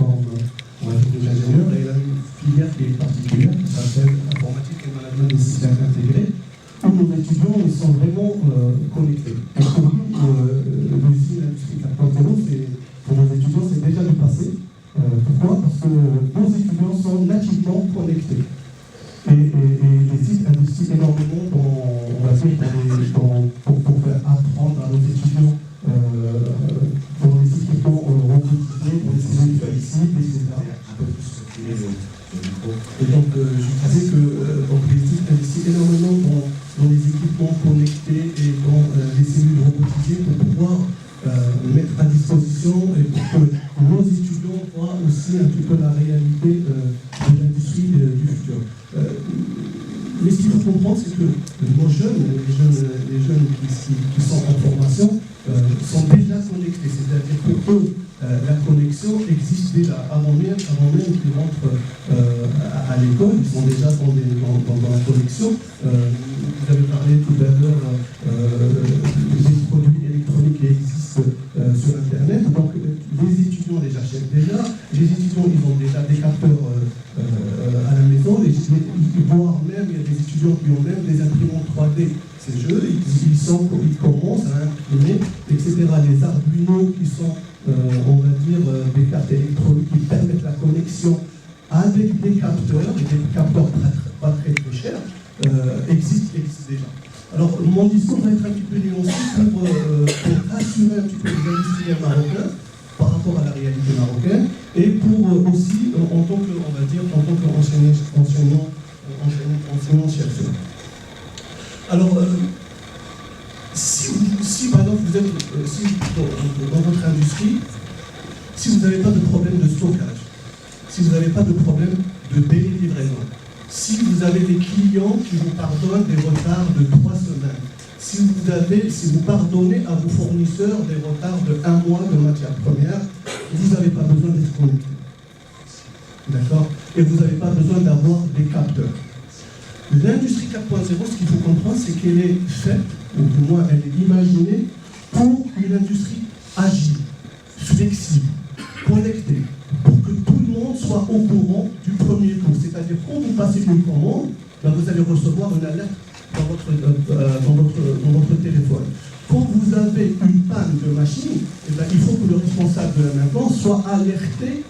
forme, on va dire, d'ingénieur, et il a une filière qui est particulière, qui s'appelle informatique et management des systèmes intégrés, où nos étudiants ils sont vraiment connectés. Et pour nous, l'usine Industrie 4.0, pour nos étudiants, c'est déjà du passé. Pourquoi? Parce que nos étudiants sont nativement connectés. Et les sites investissent énormément on va dire, pour faire apprendre à nos étudiants dans les sites qui sont robotisés, pour les CV flexibles, etc. Et donc, je disais que les sites investissent énormément dans les équipements connectés et dans les cellules robotisées pour pouvoir mettre à disposition et pour que nos étudiants voient aussi un petit peu la réalité de l'industrie du futur. Mais ce qu'il faut comprendre, c'est que nos jeunes, les jeunes qui sont en formation, sont déjà connectés. C'est-à-dire que eux, la connexion existe déjà avant même qu'ils rentrent à l'école. Ils sont déjà dans la connexion. Vous avez parlé tout à l'heure des produits électroniques qui existent sur Internet. Donc les étudiants les achètent déjà. Les étudiants, ils ont déjà des capteurs à la maison. Voire même, il y a des étudiants qui ont même des imprimantes 3D. Ces jeux, ils commencent à imprimer, etc. Les Arduino qui sont, on va dire, des cartes électroniques qui permettent la connexion avec des capteurs, et des capteurs pas très chers, existent déjà. Alors, mon discours va être un petit peu nuancé pour assurer un petit peu les industriels marocains par rapport à la réalité marocaine, et pour aussi, en tant qu'enseignant-chercheur. Alors, si par exemple vous êtes dans votre industrie, si vous n'avez pas de problème de stockage, si vous n'avez pas de problème de délai de livraison, si vous avez des clients qui vous pardonnent des retards de 3 semaines, si vous pardonnez à vos fournisseurs des retards de 1 mois de matière première, vous n'avez pas besoin d'être connecté. D'accord? Et vous n'avez pas besoin d'avoir des capteurs. L'industrie 4.0, ce qu'il faut comprendre, c'est qu'elle est faite, ou du moins elle est imaginée, pour une industrie agile, flexible, connectée, pour que tout le monde soit au courant du premier coup. C'est-à-dire, quand vous passez une commande, vous allez recevoir une alerte dans votre téléphone. Quand vous avez une panne de machine, il faut que le responsable de la maintenance soit alerté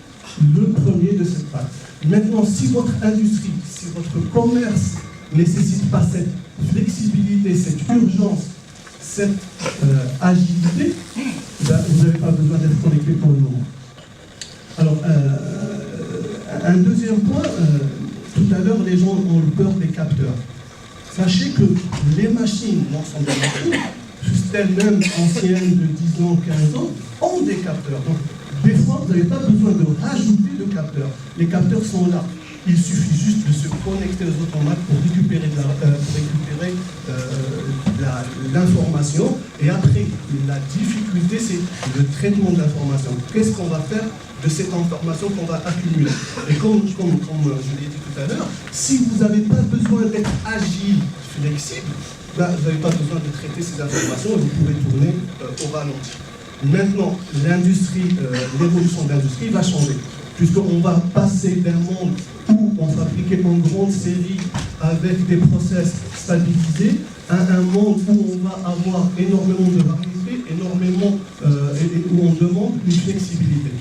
le premier de cette panne. Maintenant, si votre industrie, si votre commerce ne nécessite pas cette flexibilité, cette urgence, cette agilité, vous n'avez pas besoin d'être connecté pour le moment. Alors, un deuxième point, tout à l'heure, les gens ont peur des capteurs. Sachez que les machines, l'ensemble des machines, fussent-elles même anciennes de 10 ans, 15 ans, ont des capteurs. Donc, des fois, vous n'avez pas besoin de rajouter de capteurs. Les capteurs sont là. Il suffit juste de se connecter aux automates pour récupérer l'information. Et après, la difficulté, c'est le traitement de l'information. Qu'est-ce qu'on va faire de cette information qu'on va accumuler? Et comme je l'ai dit tout à l'heure, si vous n'avez pas besoin d'être agile, flexible, vous n'avez pas besoin de traiter ces informations et vous pouvez tourner au ralenti. Maintenant, l'évolution de l'industrie va changer, puisqu'on va passer d'un monde où on fabriquait en grande série avec des process stabilisés à un monde où on va avoir énormément de variété, où on demande une flexibilité.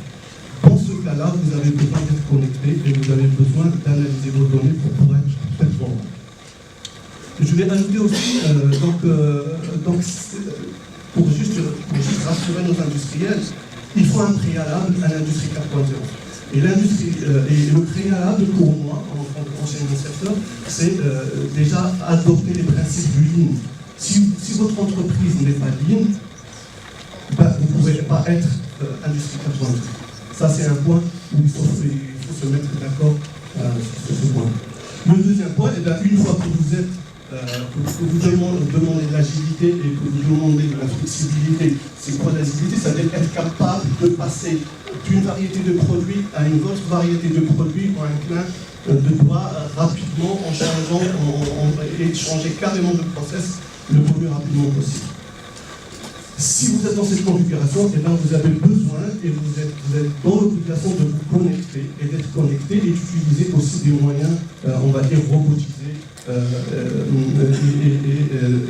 Dans ce cas-là, vous avez besoin d'être connecté et vous avez besoin d'analyser vos données pour pouvoir être performant. Je vais ajouter aussi, pour juste rassurer nos industriels, il faut un préalable à l'industrie 4.0. Et le préalable pour moi, en tant qu'enseignant-chercheur, c'est déjà adopter les principes du Lean. Si votre entreprise n'est pas Lean, vous ne pouvez pas être industrie 4.0. Ça, c'est un point où il faut se mettre d'accord sur ce point. Le deuxième point, une fois que vous êtes que vous demandez de l'agilité et que vous demandez de la flexibilité, c'est quoi l'agilité? Ça veut dire être capable de passer d'une variété de produits à une autre variété de produits en un clin de doigt rapidement en changeant et changer carrément de process le plus rapidement possible. Si vous êtes dans cette configuration, eh bien, vous avez besoin et vous êtes dans l'obligation de vous connecter et d'être connecté et d'utiliser aussi des moyens, on va dire, robotisés et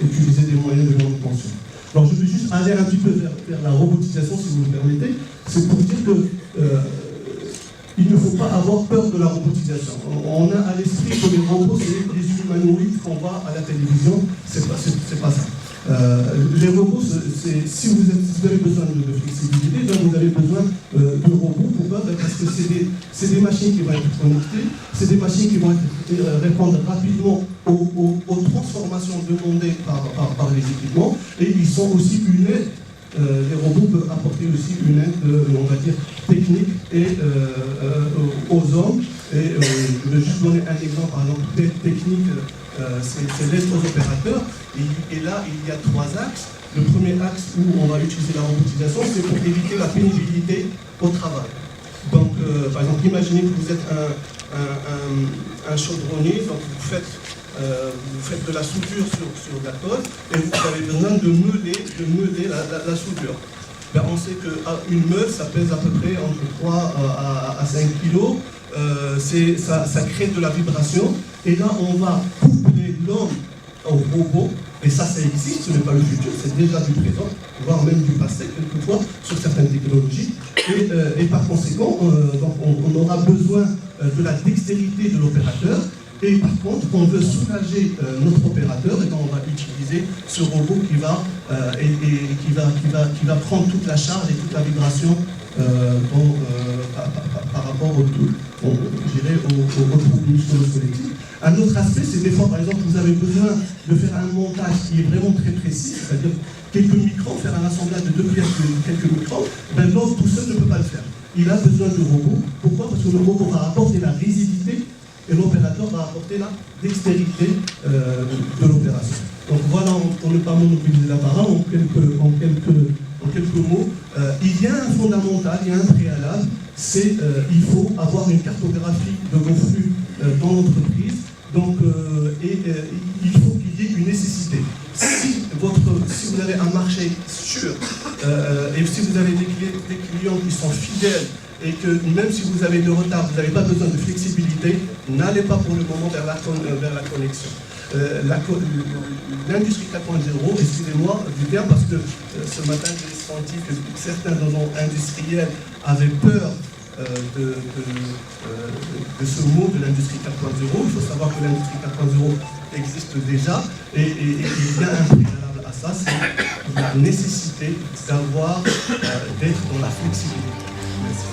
utiliser des moyens de manutention. Alors je vais juste aller un petit peu vers la robotisation, si vous me permettez. C'est pour dire que il ne faut pas avoir peur de la robotisation. On a à l'esprit que les robots, c'est les humanoïdes qu'on voit à la télévision. C'est pas ça. Les robots, si vous avez besoin de flexibilité, donc vous avez besoin de robots. Pourquoi? Parce que c'est des machines qui vont être connectées, c'est des machines qui vont répondre rapidement aux transformations demandées par les équipements, et ils sont aussi une aide. Les robots peuvent apporter aussi une aide, on va dire, technique aux hommes. Et je vais juste donner un exemple, par exemple, technique, c'est l'aide aux opérateurs. Et là, il y a 3 axes. Le premier axe où on va utiliser la robotisation, c'est pour éviter la pénibilité au travail. Donc, par exemple, imaginez que vous êtes un chaudronnier, donc vous faites de la soudure sur la tôle et vous avez besoin de meuler la soudure. Ben, on sait qu'une meule, ça pèse à peu près entre 3 à 5 kg. Ça crée de la vibration. Et là, on va coupler l'homme au robot. Et ça existe, ce n'est pas le futur, c'est déjà du présent, voire même du passé, quelquefois, sur certaines technologies. Et par conséquent, donc on aura besoin de la dextérité de l'opérateur. Et par contre, on veut soulager notre opérateur, et donc on va utiliser ce robot qui va prendre toute la charge et toute la vibration par rapport au trouble musculo-squelettique. Un autre aspect, c'est des fois, par exemple, vous avez besoin de faire un montage qui est vraiment très précis, c'est-à-dire quelques microns, faire un assemblage de 2 pièces de quelques microns, ben l'homme tout seul ne peut pas le faire. Il a besoin de robot. Pourquoi? Parce que le robot va apporter la rigidité et l'opérateur va apporter la dextérité de l'opération. Donc voilà, pour ne pas monopoliser la parole, en quelques mots, il y a un fondamental, il y a un préalable, c'est il faut avoir une cartographie de vos flux dans l'entreprise. Donc, il faut qu'il y ait une nécessité. Si vous avez un marché sûr, et si vous avez des clients qui sont fidèles, et que même si vous avez de retard, vous n'avez pas besoin de flexibilité, n'allez pas pour le moment vers la connexion. L'industrie 4.0, excusez-moi du terme, parce que ce matin j'ai senti que certains de nos industriels avaient peur de ce mot de l'industrie 4.0. Il faut savoir que l'industrie 4.0 existe déjà et il y a un préalable à ça, c'est la nécessité d'être dans la flexibilité. Merci.